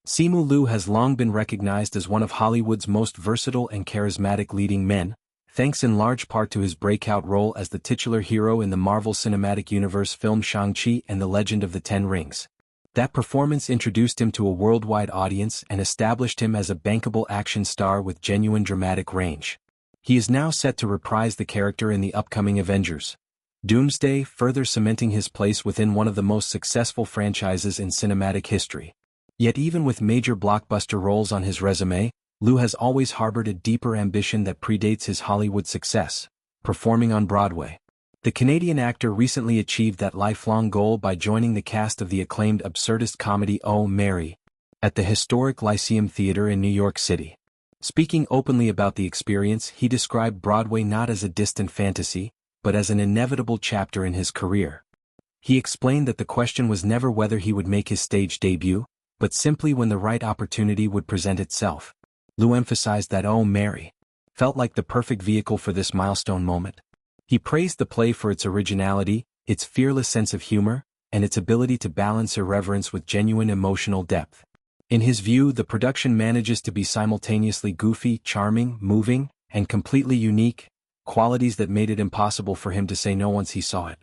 Simu Liu has long been recognized as one of Hollywood's most versatile and charismatic leading men, thanks in large part to his breakout role as the titular hero in the Marvel Cinematic Universe film Shang-Chi and the Legend of the Ten Rings. That performance introduced him to a worldwide audience and established him as a bankable action star with genuine dramatic range. He is now set to reprise the character in the upcoming Avengers: Doomsday, further cementing his place within one of the most successful franchises in cinematic history. Yet even with major blockbuster roles on his resume, Liu has always harbored a deeper ambition that predates his Hollywood success: performing on Broadway. The Canadian actor recently achieved that lifelong goal by joining the cast of the acclaimed absurdist comedy Oh, Mary! At the historic Lyceum Theatre in New York City. Speaking openly about the experience, he described Broadway not as a distant fantasy, but as an inevitable chapter in his career. He explained that the question was never whether he would make his stage debut, but simply when the right opportunity would present itself. Liu emphasized that Oh, Mary! Felt like the perfect vehicle for this milestone moment. He praised the play for its originality, its fearless sense of humor, and its ability to balance irreverence with genuine emotional depth. In his view, the production manages to be simultaneously goofy, charming, moving, and completely unique, qualities that made it impossible for him to say no once he saw it.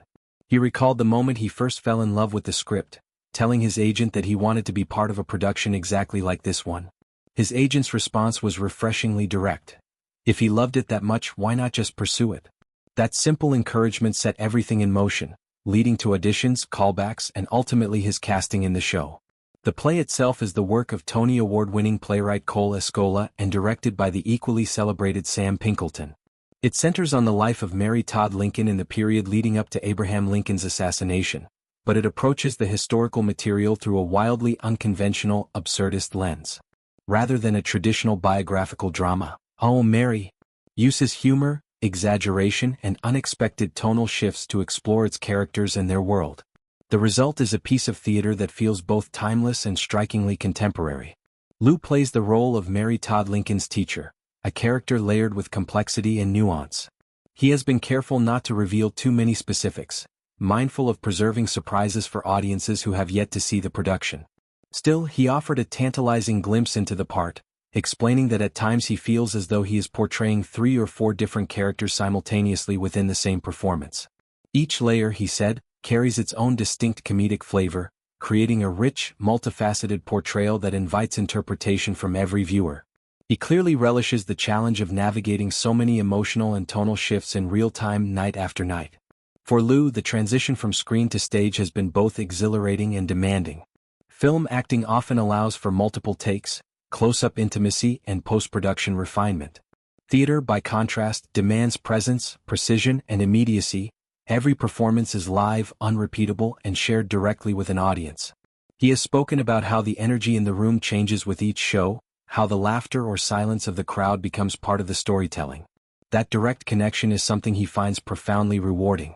He recalled the moment he first fell in love with the script, telling his agent that he wanted to be part of a production exactly like this one. His agent's response was refreshingly direct. If he loved it that much, why not just pursue it? That simple encouragement set everything in motion, leading to auditions, callbacks, and ultimately his casting in the show. The play itself is the work of Tony Award-winning playwright Cole Escola and directed by the equally celebrated Sam Pinkleton. It centers on the life of Mary Todd Lincoln in the period leading up to Abraham Lincoln's assassination, but it approaches the historical material through a wildly unconventional, absurdist lens. Rather than a traditional biographical drama, Oh, Mary! Uses humor, exaggeration, and unexpected tonal shifts to explore its characters and their world. The result is a piece of theater that feels both timeless and strikingly contemporary. Liu plays the role of Mary Todd Lincoln's teacher, a character layered with complexity and nuance. He has been careful not to reveal too many specifics, mindful of preserving surprises for audiences who have yet to see the production. Still, he offered a tantalizing glimpse into the part, explaining that at times he feels as though he is portraying 3 or 4 different characters simultaneously within the same performance. Each layer, he said, carries its own distinct comedic flavor, creating a rich, multifaceted portrayal that invites interpretation from every viewer. He clearly relishes the challenge of navigating so many emotional and tonal shifts in real time night after night. For Liu, the transition from screen to stage has been both exhilarating and demanding. Film acting often allows for multiple takes, close-up intimacy, and post-production refinement. Theater, by contrast, demands presence, precision, and immediacy. Every performance is live, unrepeatable, and shared directly with an audience. He has spoken about how the energy in the room changes with each show, how the laughter or silence of the crowd becomes part of the storytelling. That direct connection is something he finds profoundly rewarding.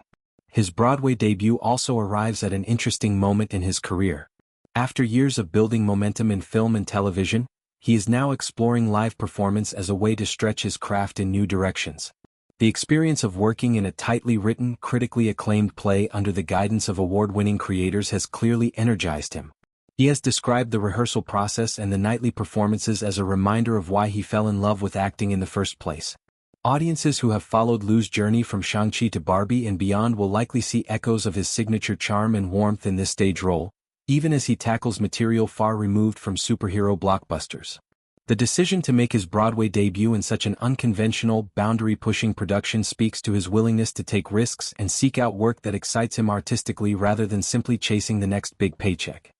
His Broadway debut also arrives at an interesting moment in his career. After years of building momentum in film and television, he is now exploring live performance as a way to stretch his craft in new directions. The experience of working in a tightly written, critically acclaimed play under the guidance of award-winning creators has clearly energized him. He has described the rehearsal process and the nightly performances as a reminder of why he fell in love with acting in the first place. Audiences who have followed Liu's journey from Shang-Chi to Barbie and beyond will likely see echoes of his signature charm and warmth in this stage role, even as he tackles material far removed from superhero blockbusters. The decision to make his Broadway debut in such an unconventional, boundary-pushing production speaks to his willingness to take risks and seek out work that excites him artistically rather than simply chasing the next big paycheck.